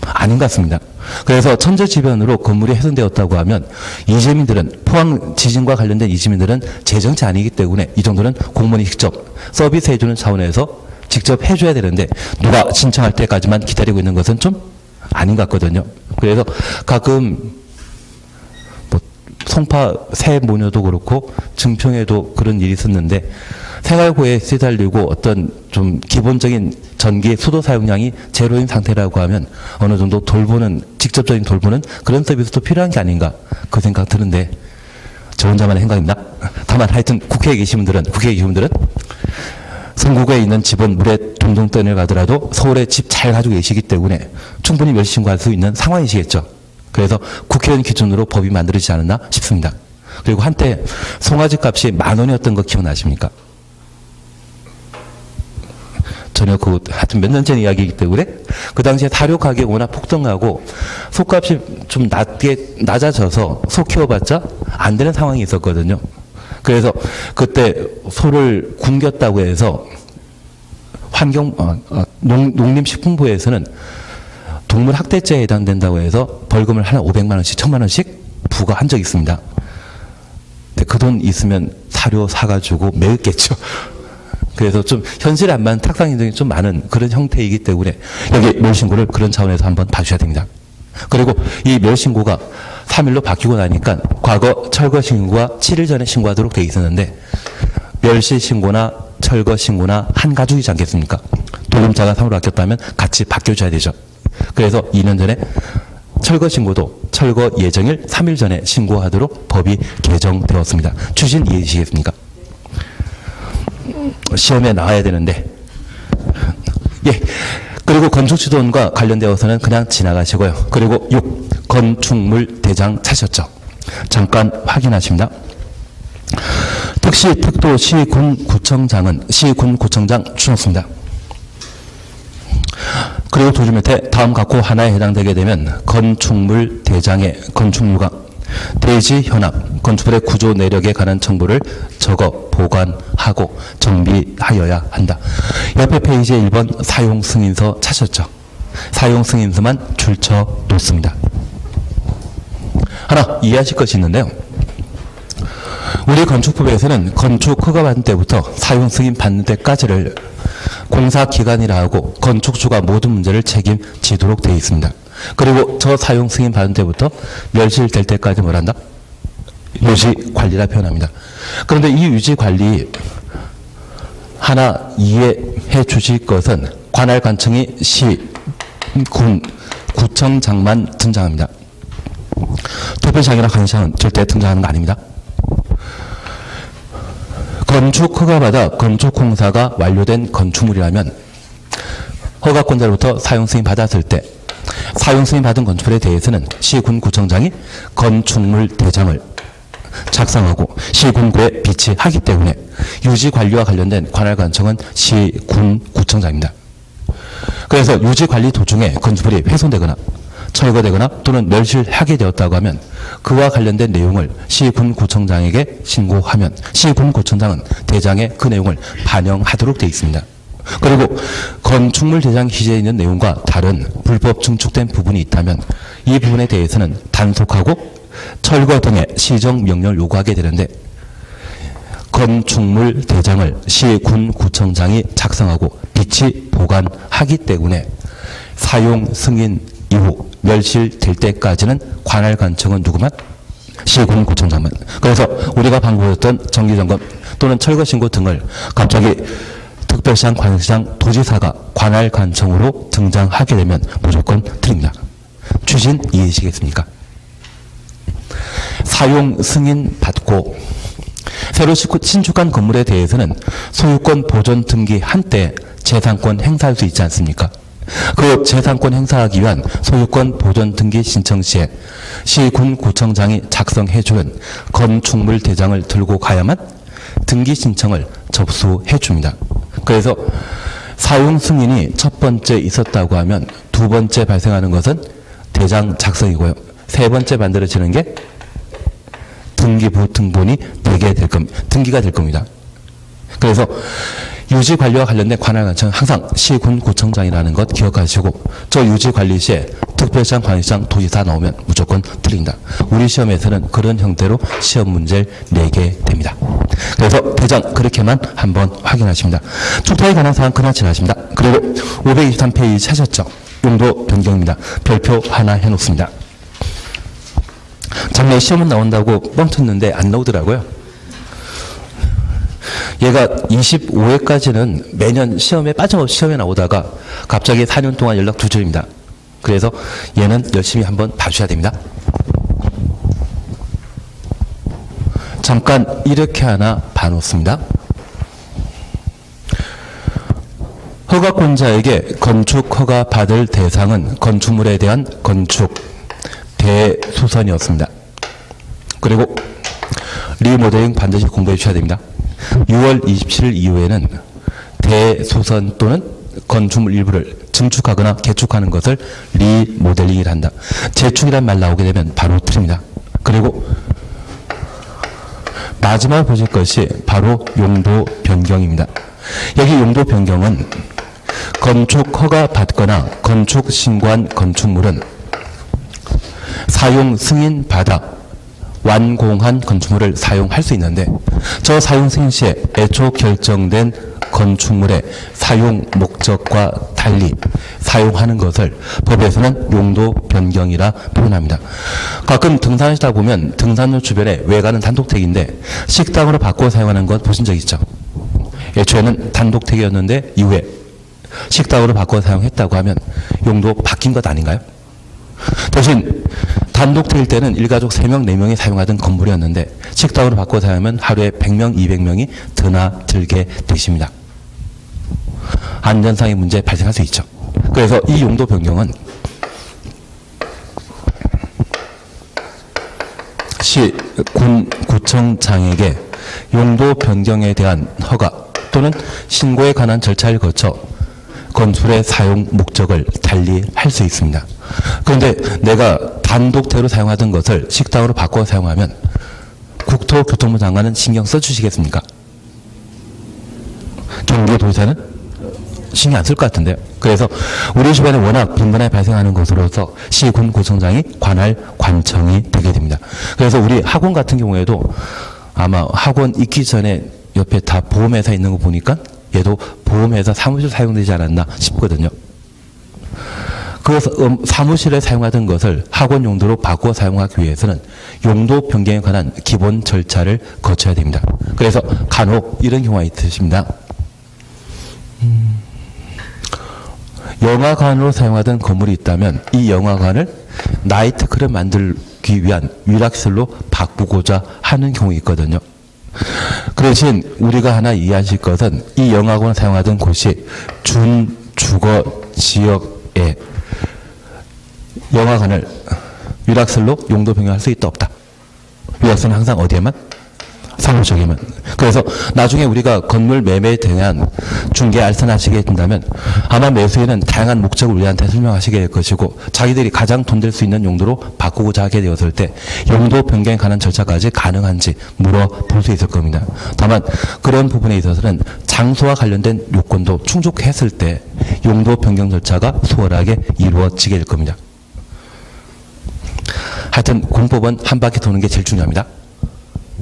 아닌 것 같습니다. 그래서 천재지변으로 건물이 훼손되었다고 하면 이주민들은 포항 지진과 관련된 이주민들은 재정치 아니기 때문에 이 정도는 공무원이 직접 서비스 해주는 차원에서 직접 해줘야 되는데 누가 신청할 때까지만 기다리고 있는 것은 좀 아닌 것 같거든요. 그래서 가끔 뭐 송파 새모녀도 그렇고 증평에도 그런 일이 있었는데 생활고에 시달리고 어떤 좀 기본적인 전기 수도 사용량이 제로인 상태라고 하면 어느 정도 돌보는 직접적인 돌보는 그런 서비스도 필요한 게 아닌가 그 생각 드는데 저 혼자만의 생각입니다. 다만 하여튼 국회에 계신 분들은 성구에 있는 집은 물에 둥둥 떠내려가더라도 서울에 집 잘 가지고 계시기 때문에 충분히 멸신고할 수 있는 상황이시겠죠. 그래서 국회의원 기준으로 법이 만들어지지 않았나 싶습니다. 그리고 한때 송아지 값이 10,000원이었던 거 기억나십니까? 전혀 하여튼 몇 년 전 이야기이기 때문에 그 당시에 사료 가격이 워낙 폭등하고 소값이 좀 낮아져서 소 키워봤자 안 되는 상황이 있었거든요. 그래서 그때 소를 굶겼다고 해서 농림식품부에서는 동물 학대죄에 해당된다고 해서 벌금을 한 500만 원씩, 1000만 원씩 부과한 적이 있습니다. 그 돈 있으면 사료 사가지고 먹였겠죠. 그래서 좀 현실에 안 맞는 탁상 인정이 좀 많은 그런 형태이기 때문에 여기 멸신고를 그런 차원에서 한번 봐주셔야 됩니다. 그리고 이 멸신고가 3일로 바뀌고 나니까 과거 철거 신고가 7일 전에 신고하도록 되어 있었는데 멸실 신고나 철거 신고나 한 가족이지 않겠습니까? 돌림자가 3으로 바뀌었다면 같이 바뀌어줘야 되죠. 그래서 2년 전에 철거 신고도 철거 예정일 3일 전에 신고하도록 법이 개정되었습니다. 추진 이해되시겠습니까? 시험에 나와야 되는데 예. 그리고 건축지도원과 관련되어서는 그냥 지나가시고요. 그리고 6. 건축물 대장 찾으셨죠? 잠깐 확인하십니다. 특시, 특도, 시군, 구청장은 시군, 구청장 추천습니다. 그리고 두 줄 밑에 다음 각호 하나에 해당되게 되면 건축물 대장의 건축물과 대지 현황, 건축물의 구조 내력에 관한 정보를 적어 보관하고 정비하여야 한다. 옆에 페이지에 1번 사용 승인서 찾으셨죠? 사용 승인서만 줄쳐 놓습니다. 하나 이해하실 것이 있는데요. 우리 건축법에서는 건축 허가 받는 때부터 사용 승인 받는 때까지를 공사기간이라 하고 건축주가 모든 문제를 책임지도록 되어 있습니다. 그리고 저 사용 승인 받은 때부터 멸실될 때까지 뭘 한다? 유지관리라 표현합니다. 그런데 이 유지관리 하나 이해해 주실 것은 관할 관청이 시, 군, 구청장만 등장합니다. 도표장이나 관청은 절대 등장하는 거 아닙니다. 건축 허가받아 건축공사가 완료된 건축물이라면 허가권자로부터 사용승인 받았을 때 사용승인 받은 건축물에 대해서는 시군구청장이 건축물 대장을 작성하고 시군구에 비치하기 때문에 유지관리와 관련된 관할관청은 시군구청장입니다. 그래서 유지관리 도중에 건축물이 훼손되거나 철거되거나 또는 멸실하게 되었다고 하면 그와 관련된 내용을 시군구청장에게 신고하면 시군구청장은 대장에 그 내용을 반영하도록 되어 있습니다. 그리고 건축물 대장 기재에 있는 내용과 다른 불법 증축된 부분이 있다면 이 부분에 대해서는 단속하고 철거 등의 시정명령을 요구하게 되는데 건축물 대장을 시군구청장이 작성하고 비치 보관하기 때문에 사용 승인 이후 멸실될 때까지는 관할관청은 누구만? 시군구청장만. 그래서 우리가 방금 보였던 정기점검 또는 철거신고 등을 갑자기 특별시장, 관시장, 도지사가 관할관청으로 등장하게 되면 무조건 틀립니다. 추진 이해하시겠습니까? 사용 승인 받고 새로 신축한 건물에 대해서는 소유권 보존 등기 한때 재산권 행사할 수 있지 않습니까? 그 재산권 행사하기 위한 소유권 보존 등기 신청 시에 시군구청장이 작성해 주는 건축물 대장을 들고 가야만 등기 신청을 접수해 줍니다. 그래서 사용 승인이 첫 번째 있었다고 하면 두 번째 발생하는 것은 대장 작성이고요. 세 번째 만들어지는 게 등기부 등본이 되게 될 겁니다. 등기가 될 겁니다. 그래서 유지관리와 관련된 관할관청은 항상 시군구청장이라는 것 기억하시고 저 유지관리 시에 특별시장, 관시장, 도지사 나오면 무조건 틀린다. 우리 시험에서는 그런 형태로 시험 문제를 내게 됩니다. 그래서 대장 그렇게만 한번 확인하십니다. 축토에 관한 사항 그나치 하십니다. 그리고 523페이지 찾았죠? 용도 변경입니다. 별표 하나 해놓습니다. 작년에 시험은 나온다고 뻥쳤는데 안 나오더라고요. 얘가 25회까지는 매년 시험에 빠짐없이 시험에 나오다가 갑자기 4년 동안 연락 두절입니다. 그래서 얘는 열심히 한번 봐주셔야 됩니다. 잠깐 이렇게 하나 봐놓습니다. 허가권자에게 건축 허가 받을 대상은 건축물에 대한 건축 대수선이었습니다. 그리고 리모델링 반드시 공부해 주셔야 됩니다. 6월 27일 이후에는 대수선 또는 건축물 일부를 증축하거나 개축하는 것을 리모델링이라 한다. 재축이란 말 나오게 되면 바로 틀립니다. 그리고 마지막에 보실 것이 바로 용도 변경입니다. 여기 용도 변경은 건축 허가 받거나 건축 신고한 건축물은 사용 승인 받아 완공한 건축물을 사용할 수 있는데 저 사용 승인 시에 애초 결정된 건축물의 사용 목적과 달리 사용하는 것을 법에서는 용도 변경이라 표현합니다. 가끔 등산하시다 보면 등산로 주변에 외관은 단독택인데 식당으로 바꿔 사용하는 것 보신 적 있죠? 애초에는 단독택이었는데 이후에 식당으로 바꿔 사용했다고 하면 용도 바뀐 것 아닌가요? 대신 단독택일 때는 일가족 3명, 4명이 사용하던 건물이었는데 식당으로 바꿔 사용하면 하루에 100명, 200명이 드나들게 되십니다. 안전상의 문제 발생할 수 있죠. 그래서 이 용도 변경은 구청장에게 용도 변경에 대한 허가 또는 신고에 관한 절차를 거쳐 건축의 사용 목적을 달리 할 수 있습니다. 그런데 내가 단독대로 사용하던 것을 식당으로 바꿔 사용하면 국토교통부 장관은 신경 써주시겠습니까? 경기도지사는 신경 안 쓸 것 같은데요. 그래서 우리 주변에 워낙 빈번하게 발생하는 것으로서 시군 구청장이 관할 관청이 되게 됩니다. 그래서 우리 학원 같은 경우에도 아마 학원 있기 전에 옆에 다 보험회사 있는 거 보니까 얘도 보험회사 사무실 사용되지 않았나 싶거든요. 그래서 사무실에 사용하던 것을 학원 용도로 바꿔 사용하기 위해서는 용도 변경에 관한 기본 절차를 거쳐야 됩니다. 그래서 간혹 이런 경우가 있으십니다. 영화관으로 사용하던 건물이 있다면 이 영화관을 나이트클럽 만들기 위한 위락설로 바꾸고자 하는 경우 있거든요. 그 대신 우리가 하나 이해하실 것은 이 영화관을 사용하던 곳이 준주거 지역에 영화관을 위락설로 용도 변경할 수 있다 없다. 위락설은 항상 어디에만? 사무적이면. 그래서 나중에 우리가 건물 매매에 대한 중개 알선하시게 된다면 아마 매수인은 다양한 목적을 우리한테 설명하시게 될 것이고 자기들이 가장 돈 될 수 있는 용도로 바꾸고자 하게 되었을 때 용도 변경에 관한 절차까지 가능한지 물어볼 수 있을 겁니다. 다만 그런 부분에 있어서는 장소와 관련된 요건도 충족했을 때 용도 변경 절차가 수월하게 이루어지게 될 겁니다. 하여튼 공법은 한 바퀴 도는 게 제일 중요합니다.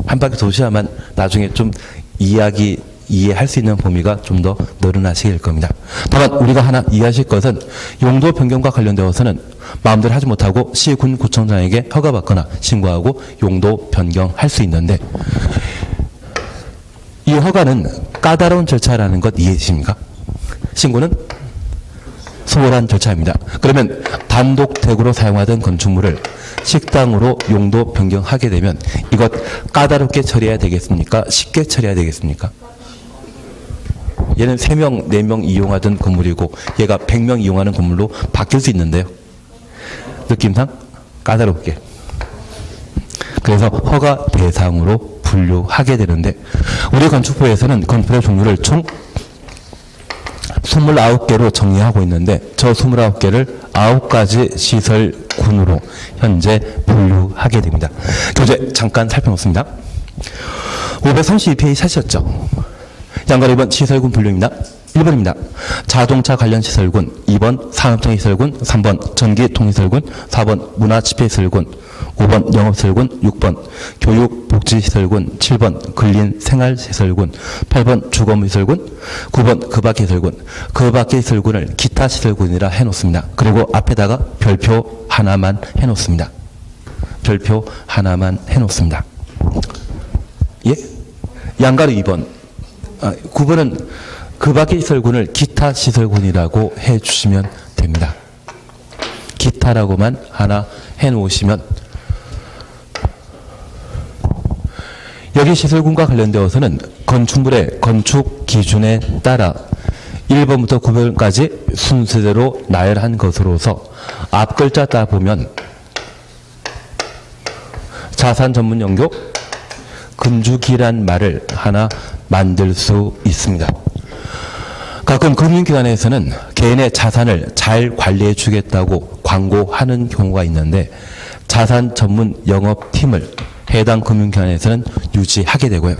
한 바퀴 도셔야만 나중에 좀 이해할 수 있는 범위가 좀 더 늘어나시게 될 겁니다. 다만 우리가 하나 이해하실 것은 용도 변경과 관련되어서는 마음대로 하지 못하고 시군 구청장에게 허가받거나 신고하고 용도 변경할 수 있는데 이 허가는 까다로운 절차라는 것 이해해 주십니까? 신고는 수월한 절차입니다. 그러면 단독택으로 사용하던 건축물을 식당으로 용도 변경하게 되면 이것 까다롭게 처리해야 되겠습니까? 쉽게 처리해야 되겠습니까? 얘는 3명, 4명 이용하던 건물이고 얘가 100명 이용하는 건물로 바뀔 수 있는데요. 느낌상 까다롭게. 그래서 허가 대상으로 분류하게 되는데 우리 건축부에서는 건물의 종류를 총 29개로 정리하고 있는데 저 29개를 9가지 시설군으로 현재 분류하게 됩니다. 교재 잠깐 살펴놓습니다. 532페이지 찾으셨죠? 양가로 2번 시설군 분류입니다. 1번입니다. 자동차 관련 시설군, 2번 산업통시설군, 3번 전기통시설군, 4번 문화집회시설군, 5번 영업시설군, 6번 교육복지시설군, 7번 근린생활시설군, 8번 주거시설군, 9번 그밖의 시설군, 그밖의 시설군을 기타 시설군이라 해놓습니다. 그리고 앞에다가 별표 하나만 해놓습니다. 별표 하나만 해놓습니다. 예? 양가로 2번. 9번은 그밖의 시설군을 기타 시설군이라고 해주시면 됩니다. 기타라고만 하나 해놓으시면 여기 시설군과 관련되어서는 건축물의 건축 기준에 따라 1번부터 9번까지 순서대로 나열한 것으로서 앞 글자 따 보면 자산 전문 연교 건축이란 말을 하나 만들 수 있습니다. 가끔 금융기관에서는 개인의 자산을 잘 관리해 주겠다고 광고하는 경우가 있는데 자산 전문 영업팀을 해당 금융기관에서는 유지하게 되고요.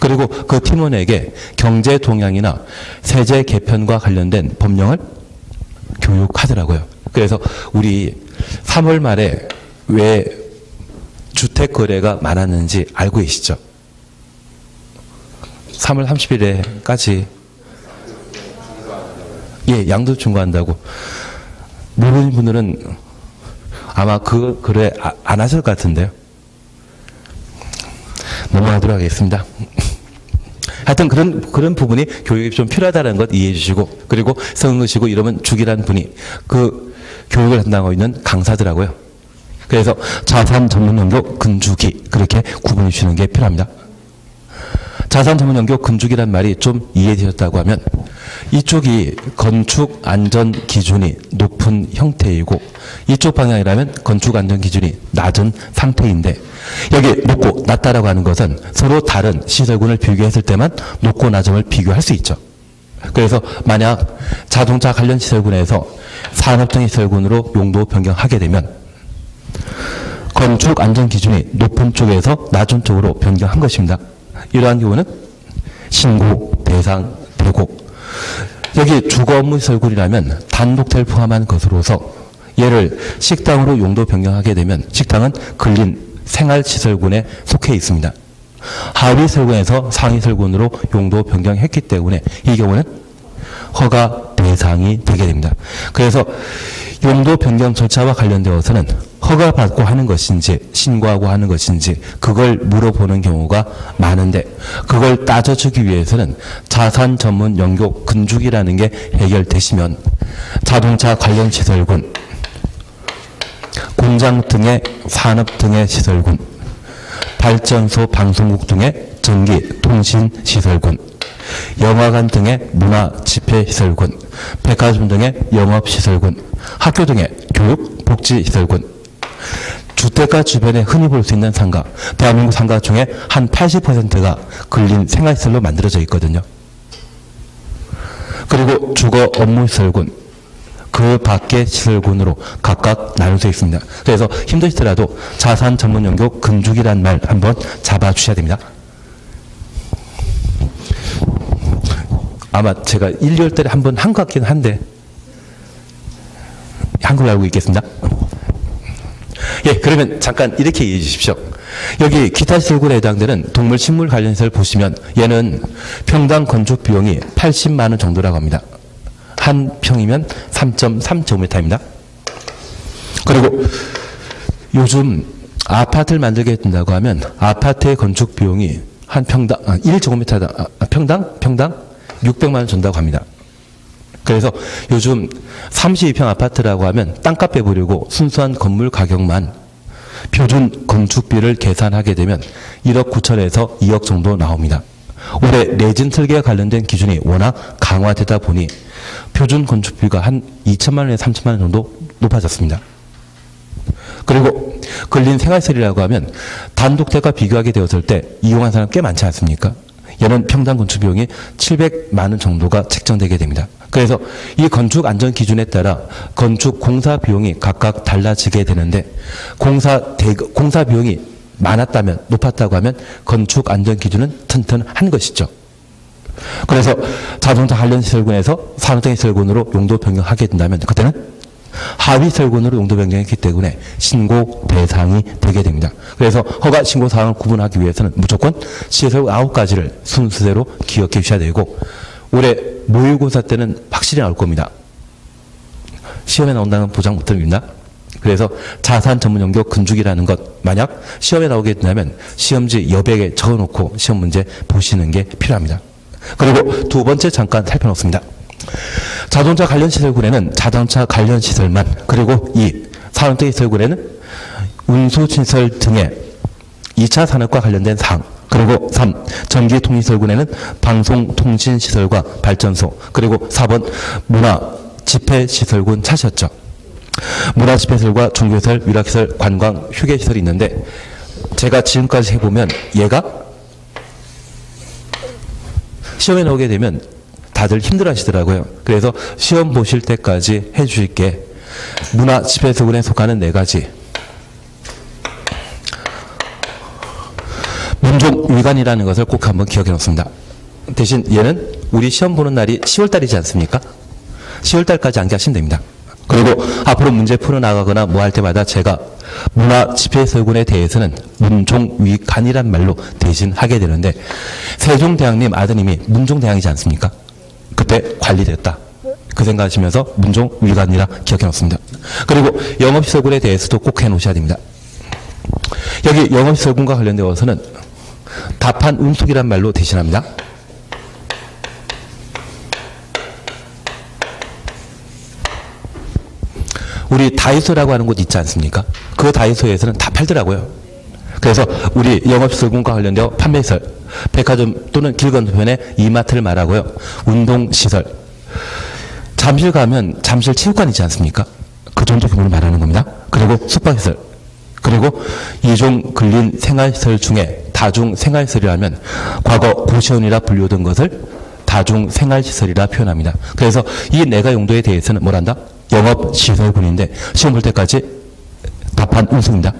그리고 그 팀원에게 경제 동향이나 세제 개편과 관련된 법령을 교육하더라고요. 그래서 우리 3월 말에 왜 주택 거래가 많았는지 알고 계시죠? 3월 30일에까지 예, 양도 중과한다고. 모르는 분들은 아마 그 거래 안 하실 것 같은데요. 넘어가도록 하겠습니다. 하여튼 그런 부분이 교육이 좀 필요하다는 것 이해해 주시고, 그리고 성으시고 이러면 죽이라는 분이 그 교육을 담당하고 있는 강사더라고요. 그래서 자산 전문 연구 건축이 그렇게 구분해 주시는 게 필요합니다. 자산 전문 연구 건축이란 말이 좀 이해되셨다고 하면 이쪽이 건축 안전 기준이 높은 형태이고 이쪽 방향이라면 건축 안전 기준이 낮은 상태인데 여기 높고 낮다라고 하는 것은 서로 다른 시설군을 비교했을 때만 높고 낮음을 비교할 수 있죠. 그래서 만약 자동차 관련 시설군에서 산업등의 시설군으로 용도 변경하게 되면 건축 안전 기준이 높은 쪽에서 낮은 쪽으로 변경한 것입니다. 이러한 경우는 신고 대상되고, 여기 주거 업무 시설군이라면 단독텔 포함한 것으로서 얘를 식당으로 용도 변경하게 되면 식당은 근린 생활시설군에 속해 있습니다. 하위 시설군에서 상위 시설군으로 용도 변경했기 때문에 이 경우는 허가 대상이 되게 됩니다. 그래서 용도 변경 절차와 관련되어서는 허가받고 하는 것인지 신고하고 하는 것인지 그걸 물어보는 경우가 많은데, 그걸 따져주기 위해서는 자산 전문 영역 근죽이라는 게 해결되시면 자동차 관련 시설군, 공장 등의 산업 등의 시설군, 발전소 방송국 등의 전기 통신 시설군, 영화관 등의 문화 집회 시설군, 백화점 등의 영업 시설군, 학교 등의 교육 복지 시설군, 주택가 주변에 흔히 볼 수 있는 상가, 대한민국 상가 중에 한 80%가 근린 생활시설로 만들어져 있거든요. 그리고 주거 업무 시설군, 그 밖의 시설군으로 각각 나눌 수 있습니다. 그래서 힘드시더라도 자산 전문 영역 근죽이란 말 한번 잡아주셔야 됩니다. 아마 제가 1, 2월 달에 한번 한 것 같긴 한데 한국을 알고 있겠습니다. 예, 그러면 잠깐 이렇게 이해해 주십시오. 여기 기타 시설군에 해당되는 동물 식물 관련 시설 보시면 얘는 평당 건축 비용이 80만 원 정도라고 합니다. 한 평이면 3.3제곱미터입니다. 그리고 요즘 아파트를 만들게 된다고 하면 아파트의 건축 비용이 한 평당 1제곱미터당 평당 600만 원 준다고 합니다. 그래서 요즘 32평 아파트라고 하면 땅값 빼버리고 순수한 건물 가격만 표준 건축비를 계산하게 되면 1억 9천에서 2억 정도 나옵니다. 올해 레진 설계와 관련된 기준이 워낙 강화되다 보니 표준 건축비가 한 2천만 원에서 3천만 원 정도 높아졌습니다. 그리고 근린 생활시설이라고 하면 단독택과 비교하게 되었을 때 이용한 사람 꽤 많지 않습니까? 얘는 평당 건축 비용이 700만 원 정도가 책정되게 됩니다. 그래서 이 건축 안전 기준에 따라 건축 공사 비용이 각각 달라지게 되는데, 공사 비용이 많았다면, 높았다고 하면 건축 안전 기준은 튼튼한 것이죠. 그래서 자동차 관련 시설군에서 산업등 시설군으로 용도 변경하게 된다면 그때는 하위 시설군으로 용도 변경했기 때문에 신고 대상이 되게 됩니다. 그래서 허가 신고 사항을 구분하기 위해서는 무조건 시설 9가지를 순서대로 기억해 주셔야 되고, 올해 모의고사 때는 확실히 나올 겁니다. 시험에 나온다는 보장 못 드립니다. 그래서 자산 전문 영역 근죽이라는 것, 만약 시험에 나오게 된다면 시험지 여백에 적어놓고 시험 문제 보시는 게 필요합니다. 그리고 두 번째 잠깐 살펴놓습니다. 자동차 관련 시설군에는 자동차 관련 시설만, 그리고 이 산업등 시설군에는 운수시설 등의 2차 산업과 관련된 사항, 그리고 3. 전기통신시설군에는 방송통신시설과 발전소, 그리고 4번 문화 집회시설군 찾으셨죠. 문화집회시설과 종교시설, 위락시설, 관광, 휴게시설이 있는데 제가 지금까지 해보면 얘가 시험에 나오게 되면 다들 힘들어 하시더라고요. 그래서 시험 보실 때까지 해주실게 문화집회시설군에 속하는 4가지. 문종위관이라는 것을 꼭 한번 기억해 놓습니다. 대신 얘는 우리 시험 보는 날이 10월달이지 않습니까? 10월달까지 암기하시면 됩니다. 그리고 앞으로 문제 풀어나가거나 뭐 할 때마다 제가 문화집회시설군에 대해서는 문종위관이란 말로 대신 하게 되는데, 세종대왕님 아드님이 문종대왕이지 않습니까? 그때 관리됐다. 그 생각하시면서 문종위관이라 기억해 놓습니다. 그리고 영업시설군에 대해서도 꼭 해 놓으셔야 됩니다. 여기 영업시설군과 관련되어서는 답한 운속이란 말로 대신합니다. 우리 다이소라고 하는 곳 있지 않습니까? 그 다이소에서는 다 팔더라고요. 그래서 우리 영업시설군과 관련되어 판매시설, 백화점 또는 길 건너편에 이마트를 말하고요. 운동시설, 잠실 가면 잠실 체육관 있지 않습니까? 그 정도 규모를 말하는 겁니다. 그리고 숙박시설, 그리고 이종 근린 생활시설 중에 다중 생활시설이라면 과거 고시원이라 불리우던 것을 다중생활시설이라 표현합니다. 그래서 이 내가 용도에 대해서는 뭐란다? 영업시설군인데 시험 볼 때까지 답한 운수입니다.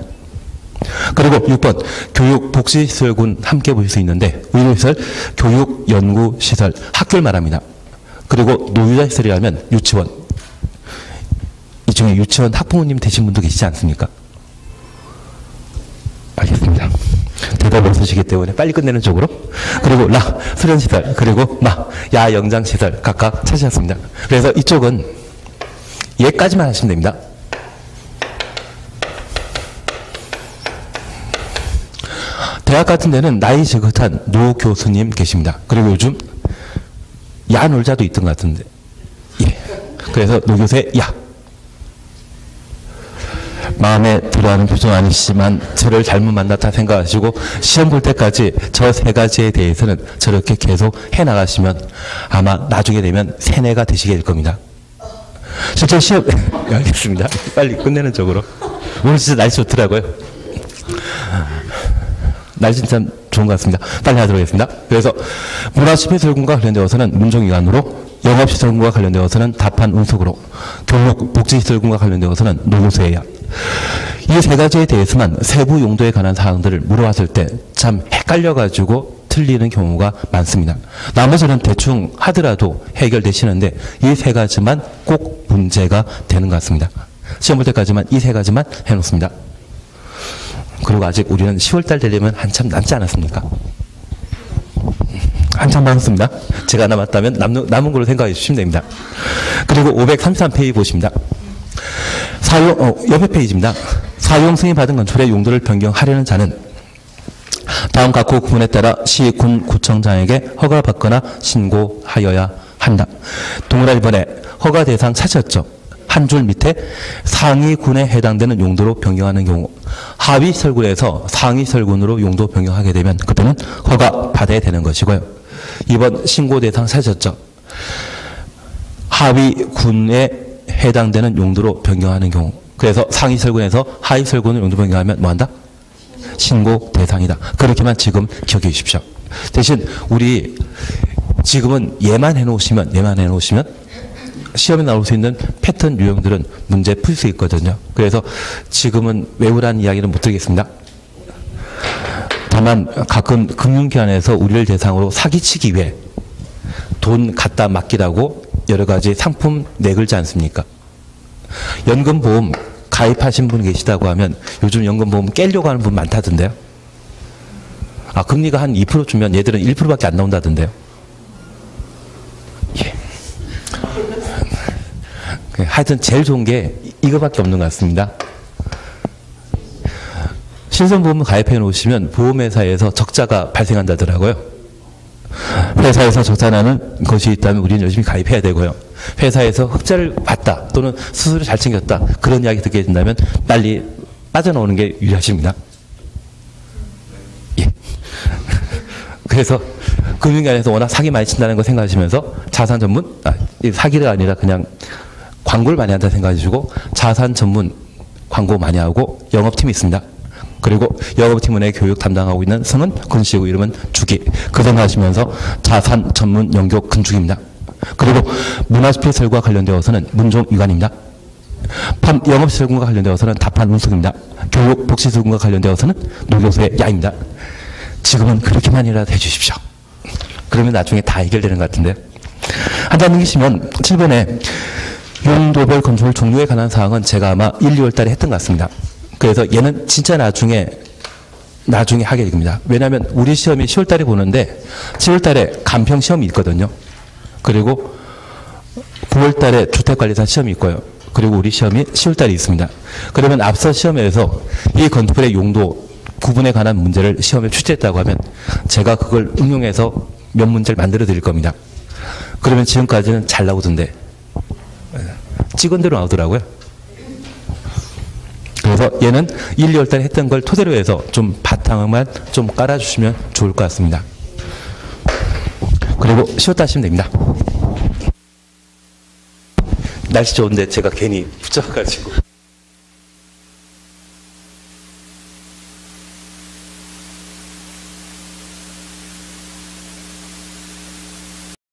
그리고 6번 교육복지시설군 함께 보실 수 있는데 의료시설, 교육연구시설, 학교를 말합니다. 그리고 노유자시설이라면 유치원. 이 중에 유치원 학부모님 되신 분도 계시지 않습니까? 알겠습니다. 대답 없으시기 때문에 빨리 끝내는 쪽으로. 그리고 라, 수련시설, 그리고 마, 야, 영장시설 각각 찾으셨습니다. 그래서 이쪽은 얘까지만 하시면 됩니다. 대학 같은 데는 나이 지긋한 노 교수님 계십니다. 그리고 요즘 야 놀자도 있던 것 같은데. 예. 그래서 노 교수의 야. 마음에 들어하는 표정 아니시지만 저를 잘못 만났다 생각하시고 시험 볼 때까지 저 세 가지에 대해서는 저렇게 계속 해나가시면 아마 나중에 되면 세뇌가 되시게 될 겁니다. 실제 시험 알겠습니다. 빨리 끝내는 쪽으로. 오늘 진짜 날씨 좋더라고요. 날씨 참 좋은 것 같습니다. 빨리 하도록 하겠습니다. 그래서 문화시설군과 관련되어서는 문종이관으로, 영업시설군과 관련되어서는 답한 운석으로, 교육복지시설군과 관련되어서는 노교수예요. 이 세 가지에 대해서만 세부 용도에 관한 사항들을 물어봤을 때 참 헷갈려가지고 틀리는 경우가 많습니다. 나머지는 대충 하더라도 해결되시는데 이 세 가지만 꼭 문제가 되는 것 같습니다. 시험 볼 때까지만 이 세 가지만 해놓습니다. 그리고 아직 우리는 10월달 되려면 한참 남지 않았습니까? 한참 남았습니다. 제가 남았다면 남은 걸로 생각해 주시면 됩니다. 그리고 533페이지 보십니다. 옆에 페이지입니다. 사용 승인 받은 건축물의 용도를 변경하려는 자는 다음 각호 구분에 따라 시, 군, 구청장에게 허가를 받거나 신고하여야 한다. 동그라미 번에 허가 대상 찾으셨죠? 한 줄 밑에 상위군에 해당되는 용도로 변경하는 경우, 하위설군에서 상위설군으로 용도 변경하게 되면 그때는 허가 받아야 되는 것이고요. 2번 신고 대상 찾으셨죠? 하위군에 해당되는 용도로 변경하는 경우, 그래서 상위설군에서 하위설군을 용도 변경하면 뭐한다? 신고 대상이다. 그렇게만 지금 기억해 주십시오. 대신 우리 지금은 얘만 해놓으시면 시험에 나올 수 있는 패턴 유형들은 문제 풀 수 있거든요. 그래서 지금은 외우라는 이야기는 못 드리겠습니다. 다만 가끔 금융기관에서 우리를 대상으로 사기치기 위해 돈 갖다 맡기라고 여러 가지 상품 내걸지 않습니까? 연금보험 가입하신 분 계시다고 하면 요즘 연금보험 깨려고 하는 분 많다던데요. 아, 금리가 한 2% 주면 얘들은 1%밖에 안 나온다던데요. 예. 하여튼 제일 좋은 게 이거밖에 없는 것 같습니다. 신선보험 가입해 놓으시면 보험회사에서 적자가 발생한다더라고요. 회사에서 적자 나는 것이 있다면 우리는 열심히 가입해야 되고요. 회사에서 흑자를 봤다 또는 수수료 잘 챙겼다 그런 이야기 듣게 된다면 빨리 빠져나오는 게 유리하십니다. 예. 그래서 금융기관에서 워낙 사기 많이 친다는 거 생각하시면서 자산 전문, 사기가 아니라 그냥 광고를 많이 한다 생각하시고 자산 전문 광고 많이 하고 영업팀이 있습니다. 그리고 영업팀 내 교육 담당하고 있는 성은 군씨고 이름은 주기. 그 생각하시면서 자산 전문 영교 근주기입니다. 그리고 문화시설과 관련되어서는 문종위관입니다. 영업시설군과 관련되어서는 답한 운석입니다. 교육복지시설군과 관련되어서는 노교수의 야입니다. 지금은 그렇게만이라도 해주십시오. 그러면 나중에 다 해결되는 것 같은데. 한 장 넘기시면 7번에 용도별 건축물 종류에 관한 사항은 제가 아마 1, 2월 달에 했던 것 같습니다. 그래서 얘는 진짜 나중에 하게 됩니다. 왜냐하면 우리 시험이 10월 달에 보는데 7월 달에 간평 시험이 있거든요. 그리고 9월 달에 주택관리사 시험이 있고요. 그리고 우리 시험이 10월 달에 있습니다. 그러면 앞서 시험에서 이 건축물의 용도 구분에 관한 문제를 시험에 출제했다고 하면 제가 그걸 응용해서 몇 문제를 만들어 드릴 겁니다. 그러면 지금까지는 잘 나오던데 찍은 대로 나오더라고요. 그래서 얘는 1, 2월 달에 했던 걸 토대로 해서 좀 바탕만 좀 깔아주시면 좋을 것 같습니다. 그리고 쉬었다 하시면 됩니다. 날씨 좋은데 제가 괜히 붙잡아가지고.